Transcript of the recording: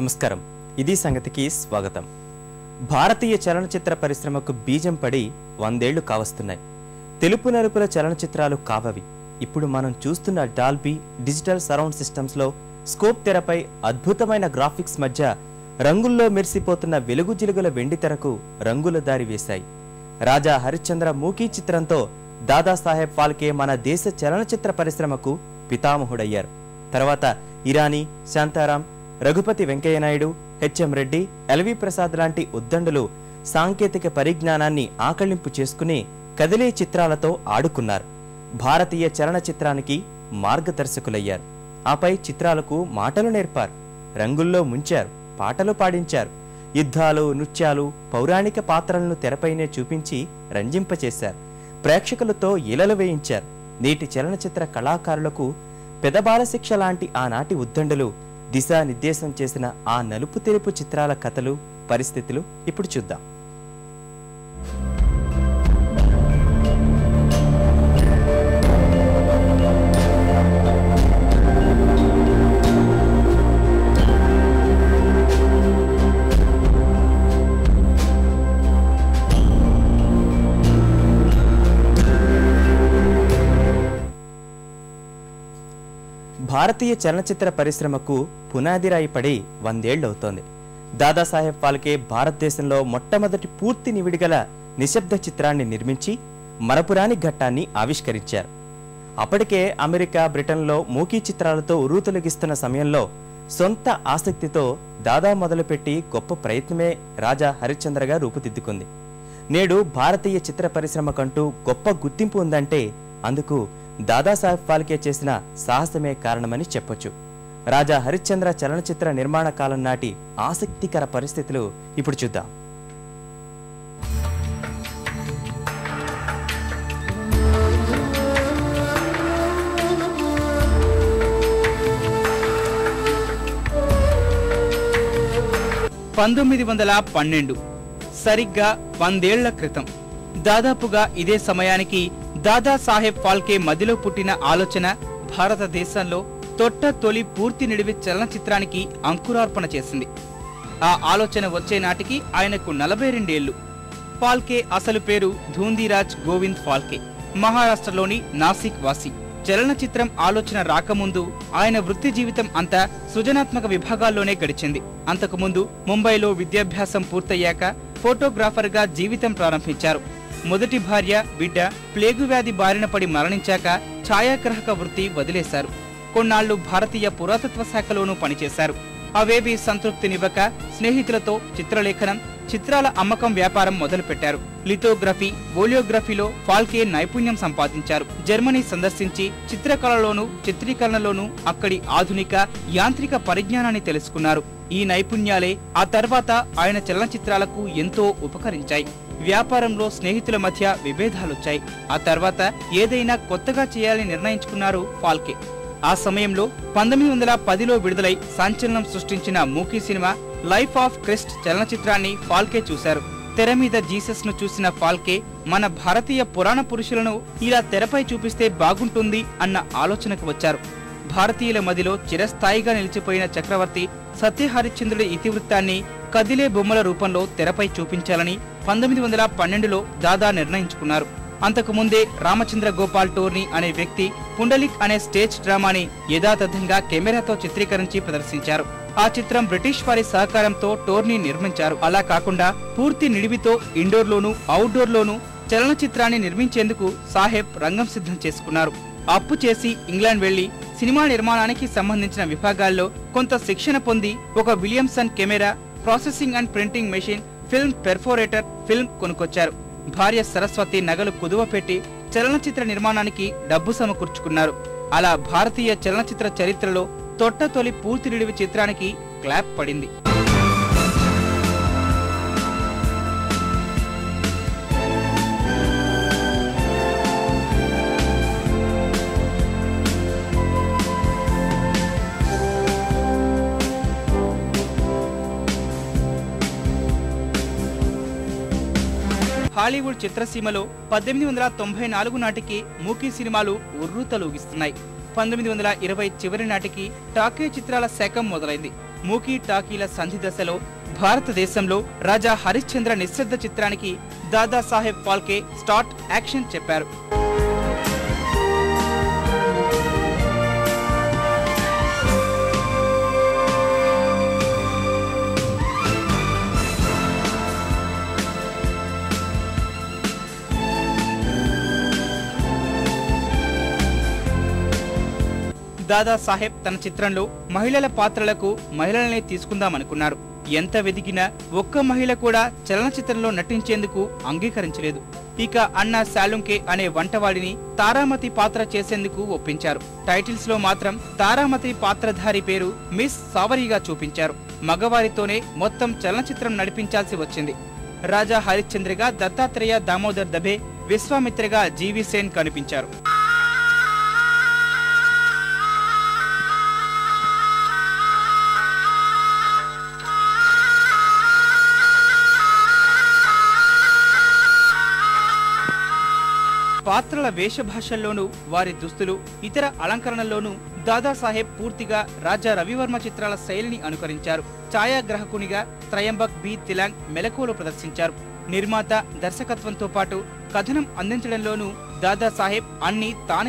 నమస్కారం. ఇది సంగతికి స్వాగతం. భారతీయ చలనచిత్ర పరిశ్రమకు బీజం పడి 100 ఏళ్లు కావస్తున్నాయి. తెలుపు నలుపుల చలనచిత్రాలు కావవి. ఇప్పుడు మనం చూస్తున్న డాల్బీ డిజిటల్ సరౌండ్ సిస్టమ్స్లో స్కోప్ తెరపై అద్భుతమైన గ్రాఫిక్స్ మధ్య రంగుల్లో మెరిసిపోతున్న వెలుగు జిలుగుల వెండితెరకు రంగుల దారి వేశాయి. రాజా హరిశ్చంద్ర మూకీ చిత్రంతో దాదాసాహెబ్ ఫాల్కే మన దేశ చలనచిత్ర పరిశ్రమకు పితామహుడయ్యారు. తర్వాత ఇరానీ, శాంతారాం, రఘుపతి వెంకయ్యనాయుడు, హెచ్ఎం రెడ్డి, ఎల్వి ప్రసాద్ లాంటి ఉద్దండులు సాంకేతిక పరిజ్ఞానాన్ని ఆకళింపు చేసుకుని కదిలే చిత్రాలతో ఆడుకున్నారు. భారతీయ చలనచిత్రానికి మార్గదర్శకులయ్యారు. ఆపై చిత్రాలకు మాటలు నేర్పారు, రంగుల్లో ముంచారు, పాటలు పాడించారు. యుద్ధాలు, నృత్యాలు, పౌరాణిక పాత్రలను తెరపైనే చూపించి రంజింపచేశారు. ప్రేక్షకులతో ఈలలు వేయించారు. నేటి చలనచిత్ర కళాకారులకు పెదబాల శిక్ష లాంటి ఆనాటి ఉద్దండులు దిశానిర్దేశం చేసిన ఆ నలుపు తెలుపు చిత్రాల కథలు, పరిస్థితులు ఇప్పుడు చూద్దాం. భారతీయ చలనచిత్ర పరిశ్రమకు పునాదిరాయి పడి 100 ఏళ్లవుతోంది. దాదాసాహెబ్ ఫాల్కే భారతదేశంలో మొట్టమొదటి పూర్తి నివిడిగల నిశ్శబ్ద చిత్రాన్ని నిర్మించి మరపురాని ఘట్టాన్ని ఆవిష్కరించారు. అప్పటికే అమెరికా, బ్రిటన్లో మూకీ చిత్రాలతో ఉర్రూతొలగిస్తున్న సమయంలో సొంత ఆసక్తితో దాదా మొదలుపెట్టి గొప్ప ప్రయత్నమే రాజా హరిశ్చంద్రగా రూపుదిద్దుకుంది. నేడు భారతీయ చిత్ర పరిశ్రమకంటూ గొప్ప గుర్తింపు ఉందంటే అందుకు దాదాసాహెబ్ ఫాల్కే చేసిన సాహసమే కారణమని చెప్పొచ్చు. రాజా హరిశ్చంద్ర చలనచిత్ర నిర్మాణ కాలం నాటి ఆసక్తికర పరిస్థితులు ఇప్పుడు చూద్దాం. సరిగ్గా 100 ఏళ్ల క్రితం దాదాపుగా ఇదే సమయానికి దాదాసాహెబ్ ఫాల్కే మదిలో పుట్టిన ఆలోచన భారతదేశంలో తొలి పూర్తి నిడివి చలనచిత్రానికి అంకురార్పణ చేసింది. ఆ ఆలోచన వచ్చే నాటికి ఆయనకు 42 ఏళ్లు. ఫాల్కే అసలు పేరు ధూంధీరాజ్ గోవింద్ ఫాల్కే, మహారాష్ట్రలోని నాసిక్ వాసి. చలనచిత్రం ఆలోచన రాకముందు ఆయన వృత్తి జీవితం అంతా సృజనాత్మక విభాగాల్లోనే గడిచింది. అంతకుముందు ముంబైలో విద్యాభ్యాసం పూర్తయ్యాక ఫోటోగ్రాఫర్గా జీవితం ప్రారంభించారు. మొదటి భార్య, బిడ్డ ప్లేగు వ్యాధి బారిన పడి మరణించాక ఛాయాగ్రాహక వృత్తి వదిలేశారు. కొన్నాళ్లు భారతీయ పురాతత్వ శాఖలోనూ పనిచేశారు. అవేవీ సంతృప్తినివ్వక స్నేహితులతో చిత్రలేఖనం, చిత్రాల అమ్మకం వ్యాపారం మొదలుపెట్టారు. లిథోగ్రఫీ, ఓలియోగ్రఫీలో ఫాల్కే నైపుణ్యం సంపాదించారు. జర్మనీ సందర్శించి చిత్రకళలోనూ చిత్రీకరణలోనూ అక్కడి ఆధునిక యాంత్రిక పరిజ్ఞానాన్ని తెలుసుకున్నారు. ఈ నైపుణ్యాలే ఆ తర్వాత ఆయన చలనచిత్రాలకు ఎంతో ఉపకరించాయి. వ్యాపారంలో స్నేహితుల మధ్య విభేదాలొచ్చాయి. ఆ తర్వాత ఏదైనా కొత్తగా చేయాలని నిర్ణయించుకున్నారు ఫాల్కే. ఆ సమయంలో 1910లో విడుదలై సంచలనం సృష్టించిన మూకీ సినిమా లైఫ్ ఆఫ్ క్రిస్ట్ చలనచిత్రాన్ని ఫాల్కే చూశారు. తెర మీద జీసస్ ను చూసిన ఫాల్కే మన భారతీయ పురాణ పురుషులను ఇలా తెరపై చూపిస్తే బాగుంటుంది అన్న ఆలోచనకు వచ్చారు. భారతీయుల మదిలో చిరస్థాయిగా నిలిచిపోయిన చక్రవర్తి సత్యహరిశ్చంద్రుడి ఇతివృత్తాన్ని కదిలే బొమ్మల రూపంలో తెరపై చూపించాలని 1912లో దాదా నిర్ణయించుకున్నారు. అంతకుముందే రామచంద్ర గోపాల్ టోర్నీ అనే వ్యక్తి పుండలిక్ అనే స్టేజ్ డ్రామాని యథాతథంగా కెమెరాతో చిత్రీకరించి ప్రదర్శించారు. ఆ చిత్రం బ్రిటిష్ వారి సహకారంతో టోర్నీ నిర్మించారు. అలా కాకుండా పూర్తి నిడివితో ఇండోర్లోనూ అవుట్డోర్లోనూ చలనచిత్రాన్ని నిర్మించేందుకు సాహెబ్ రంగం సిద్ధం చేసుకున్నారు. అప్పు చేసి ఇంగ్లాండ్ వెళ్లి సినిమా నిర్మాణానికి సంబంధించిన విభాగాల్లో కొంత శిక్షణ పొంది ఒక Williamson camera, processing and printing machine, film perforator, film కొనుకొచ్చారు. భార్య సరస్వతి నగలు కుదువ పెట్టి చలనచిత్ర నిర్మాణానికి డబ్బు సమకూర్చుకున్నారు. అలా భారతీయ చలనచిత్ర చరిత్రలో తొలి పూర్తి నిడివి చిత్రానికి క్లాప్ పడింది. హాలీవుడ్ చిత్రసీమలో 1894 నాటికి మూకీ సినిమాలు ఉర్రూతలూగిస్తున్నాయి. 1920 చివరి నాటికి టాకీ చిత్రాల శాఖం మొదలైంది. మూకీ టాకీల సంధి దశలో భారతదేశంలో రాజా హరిశ్చంద్ర నిశ్శబ్ద చిత్రానికి దాదాసాహెబ్ ఫాల్కే స్టార్ట్ యాక్షన్ చెప్పారు. దాదాసాహెబ్ తన చిత్రంలో మహిళల పాత్రలకు మహిళలనే తీసుకుందామనుకున్నారు. ఎంత వెదిగినా ఒక్క మహిళ కూడా చలనచిత్రంలో నటించేందుకు అంగీకరించలేదు. ఇక అన్నా సాలుంకే అనే వంటవాడిని తారామతి పాత్ర చేసేందుకు ఒప్పించారు. టైటిల్స్ లో మాత్రం తారామతి పాత్రధారి పేరు మిస్ సావరిగా చూపించారు. మగవారితోనే మొత్తం చలనచిత్రం నడిపించాల్సి వచ్చింది. రాజా హరిశ్చంద్రగా దత్తాత్రేయ దామోదర్ దబే, విశ్వామిత్రగా జీవి సేన్ కనిపించారు. పాత్రల వేషభాషల్లోనూ వారి దుస్తులు, ఇతర అలంకరణల్లోనూ దాదాసాహెబ్ పూర్తిగా రాజా రవివర్మ చిత్రాల శైలిని అనుకరించారు. ఛాయాగ్రాహకునిగా త్రయంబక్ బి తిలాంగ్ మెలకువలు ప్రదర్శించారు. నిర్మాత, దర్శకత్వంతో పాటు కథనం అందించడంలోనూ దాదాసాహెబ్ అన్ని తానే